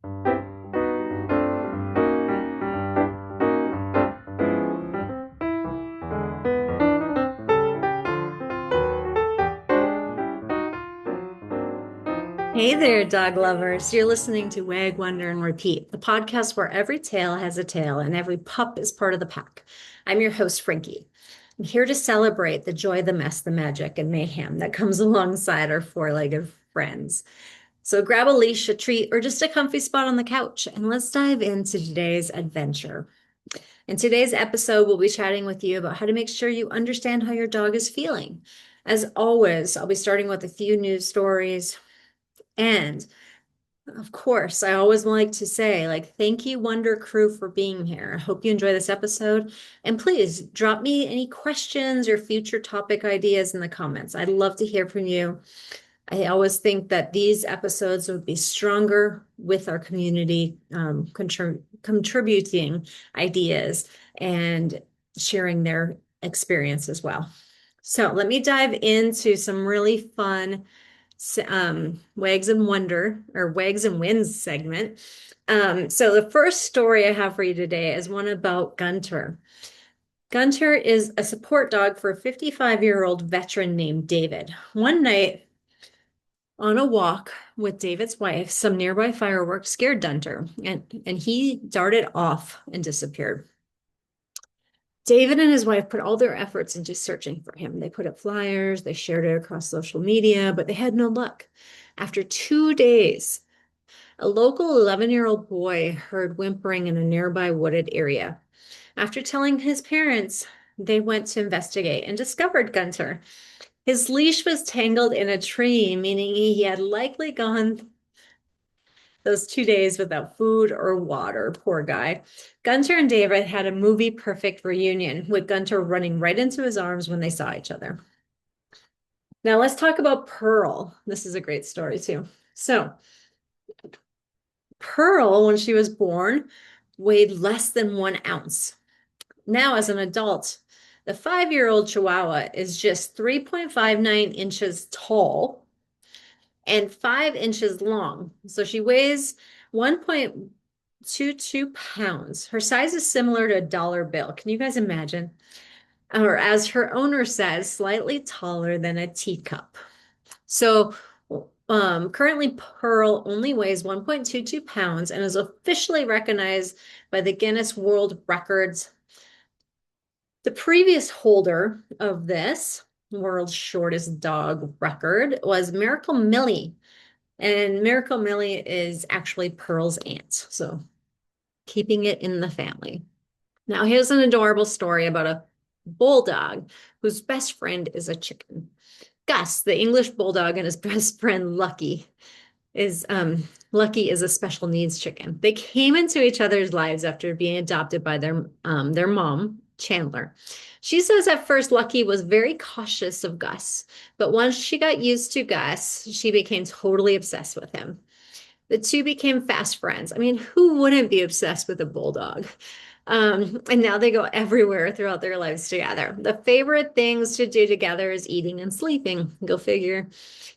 Hey there, dog lovers. You're listening to Wag.Wander.Repeat, the podcast where every tail has a tail and every pup is part of the pack. I'm your host, Frankie. I'm here to celebrate the joy, the mess, the magic, and mayhem that comes alongside our four-legged friends. So grab a leash, a treat, or just a comfy spot on the couch, and let's dive into today's adventure. In today's episode, we'll be chatting with you about how to make sure you understand how your dog is feeling. As always, I'll be starting with a few news stories. And of course, I always like to say, thank you, Wonder Crew, for being here. I hope you enjoy this episode. And please drop me any questions or future topic ideas in the comments. I'd love to hear from you. I always think that these episodes would be stronger with our community contributing ideas and sharing their experience as well. So let me dive into some really fun Wags and Wonder or Wags and Wins segment. So the first story I have for you today is one about Gunter. Gunter is a support dog for a 55-year-old veteran named David. One night on a walk with David's wife, some nearby fireworks scared Gunter, and he darted off and disappeared. David and his wife put all their efforts into searching for him. They put up flyers, they shared it across social media, but they had no luck. After 2 days, a local 11-year-old boy heard whimpering in a nearby wooded area. After telling his parents, they went to investigate and discovered Gunter. His leash was tangled in a tree, meaning he had likely gone those 2 days without food or water. Poor guy. Gunter and David had a movie perfect reunion, with Gunter running right into his arms when they saw each other. Now let's talk about Pearl. This is a great story too. So Pearl, when she was born, weighed less than 1 ounce. Now, as an adult, the 5-year-old Chihuahua is just 3.59 inches tall and 5 inches long. So she weighs 1.22 pounds. Her size is similar to a dollar bill. Can you guys imagine? Or as her owner says, slightly taller than a teacup. So currently Pearl only weighs 1.22 pounds and is officially recognized by the Guinness World Records. The previous holder of this world's shortest dog record was Miracle Millie. And Miracle Millie is actually Pearl's aunt. So keeping it in the family. Now, here's an adorable story about a bulldog whose best friend is a chicken. Gus, the English bulldog, and his best friend Lucky is a special needs chicken. They came into each other's lives after being adopted by their mom, Chandler. She says at first Lucky was very cautious of Gus, but once she got used to Gus, she became totally obsessed with him. The two became fast friends. I mean, who wouldn't be obsessed with a bulldog? And now they go everywhere throughout their lives together. The favorite things to do together is eating and sleeping. Go figure.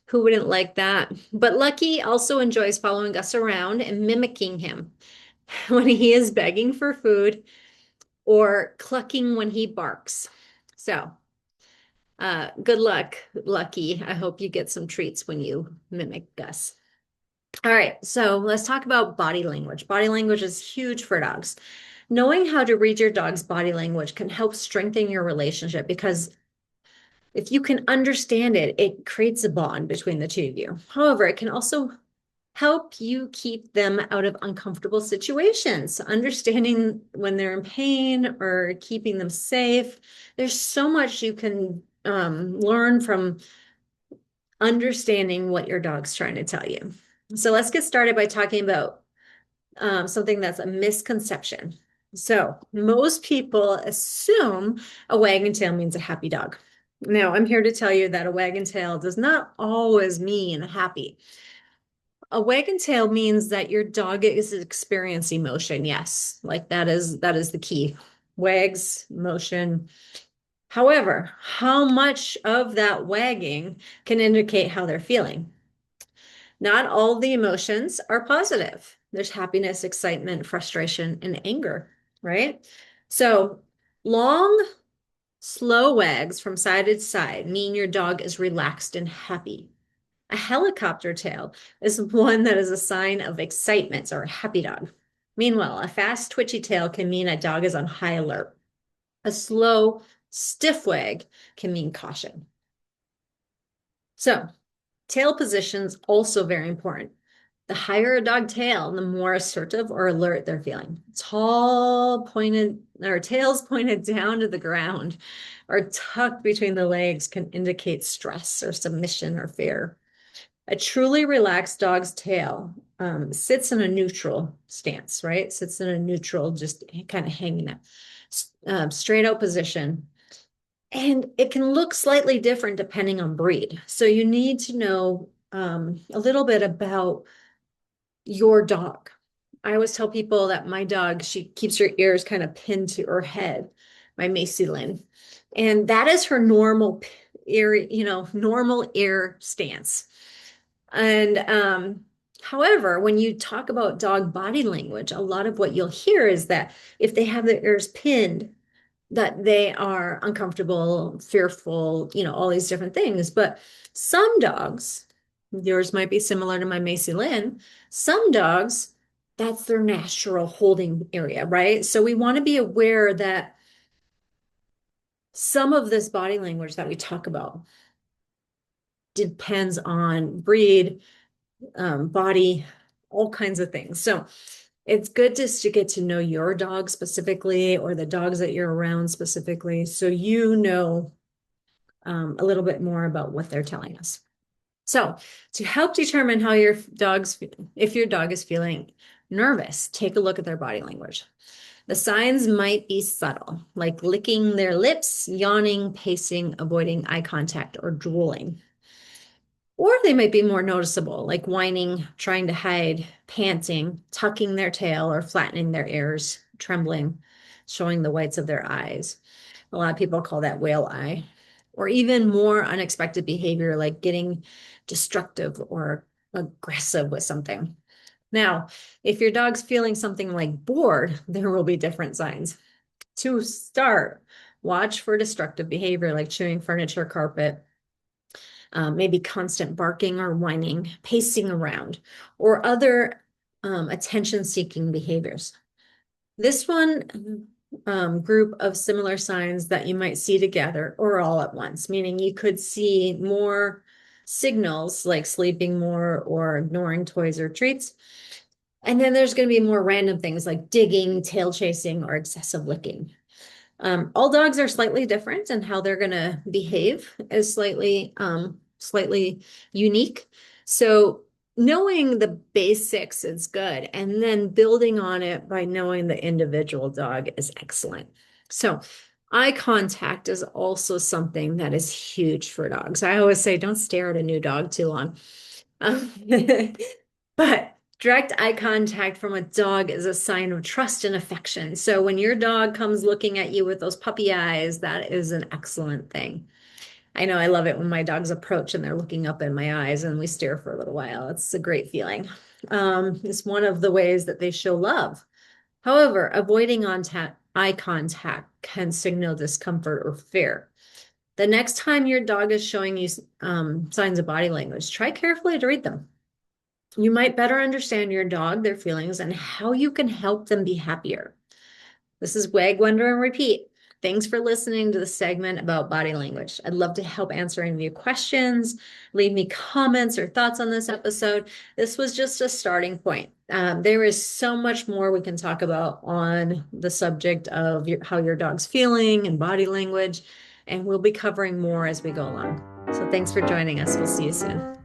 Who wouldn't like that? But Lucky also enjoys following Gus around and mimicking him when he is begging for food or clucking when he barks. So, good luck, Lucky. I hope you get some treats when you mimic Gus. All right, so let's talk about body language. Body language is huge for dogs. Knowing how to read your dog's body language can help strengthen your relationship, because if you can understand it, it creates a bond between the two of you. However, it can also help you keep them out of uncomfortable situations, understanding when they're in pain or keeping them safe. There's so much you can learn from understanding what your dog's trying to tell you. So let's get started by talking about something that's a misconception. So most people assume a wagging tail means a happy dog. Now, I'm here to tell you that a wagging tail does not always mean happy. A wagging tail means that your dog is experiencing motion. Yes, like that is the key. Wags, motion. However, how much of that wagging can indicate how they're feeling? Not all the emotions are positive. There's happiness, excitement, frustration, and anger, right? So long, slow wags from side to side mean your dog is relaxed and happy. A helicopter tail is one that is a sign of excitement or a happy dog. Meanwhile, a fast, twitchy tail can mean a dog is on high alert. A slow, stiff wag can mean caution. So, tail position's also very important. The higher a dog tail, the more assertive or alert they're feeling. Tall pointed or tails pointed down to the ground or tucked between the legs can indicate stress or submission or fear. A truly relaxed dog's tail sits in a neutral stance, right? Sits in a neutral, just kind of hanging out, straight out position. And it can look slightly different depending on breed. So you need to know a little bit about your dog. I always tell people that my dog, she keeps her ears kind of pinned to her head, my Macy Lynn. And that is her normal ear, normal ear stance. And however, when you talk about dog body language, a lot of what you'll hear is that if they have their ears pinned, that they are uncomfortable, fearful, all these different things. But some dogs, yours might be similar to my Macy Lynn, some dogs, that's their natural holding area, right? So we want to be aware that some of this body language that we talk about depends on breed, body, all kinds of things. So it's good just to get to know your dog specifically or the dogs that you're around specifically so you know a little bit more about what they're telling us. So to help determine how if your dog is feeling nervous, take a look at their body language. The signs might be subtle, like licking their lips, yawning, pacing, avoiding eye contact, or drooling. Or they might be more noticeable, like whining, trying to hide, panting, tucking their tail, or flattening their ears, trembling, showing the whites of their eyes. A lot of people call that whale eye. Or even more unexpected behavior, like getting destructive or aggressive with something. Now, if your dog's feeling something like bored, there will be different signs. To start, watch for destructive behavior like chewing furniture, carpet, maybe constant barking or whining, pacing around, or other attention-seeking behaviors. This one group of similar signs that you might see together or all at once, meaning you could see more signals like sleeping more or ignoring toys or treats. And then there's going to be more random things like digging, tail chasing, or excessive licking. All dogs are slightly different and how they're going to behave is slightly unique. So knowing the basics is good, and then building on it by knowing the individual dog is excellent. So eye contact is also something that is huge for dogs. I always say, don't stare at a new dog too long. But direct eye contact from a dog is a sign of trust and affection. So when your dog comes looking at you with those puppy eyes, that is an excellent thing. I know I love it when my dogs approach and they're looking up in my eyes and we stare for a little while. It's a great feeling. It's one of the ways that they show love. However, avoiding eye contact can signal discomfort or fear. The next time your dog is showing you signs of body language, try carefully to read them. You might better understand your dog, their feelings, and how you can help them be happier. This is Wag.Wander.Repeat. Thanks for listening to the segment about body language. I'd love to help answer any of your questions. Leave me comments or thoughts on this episode. This was just a starting point. There is so much more we can talk about on the subject of how your dog's feeling and body language, and we'll be covering more as we go along. So thanks for joining us. We'll see you soon.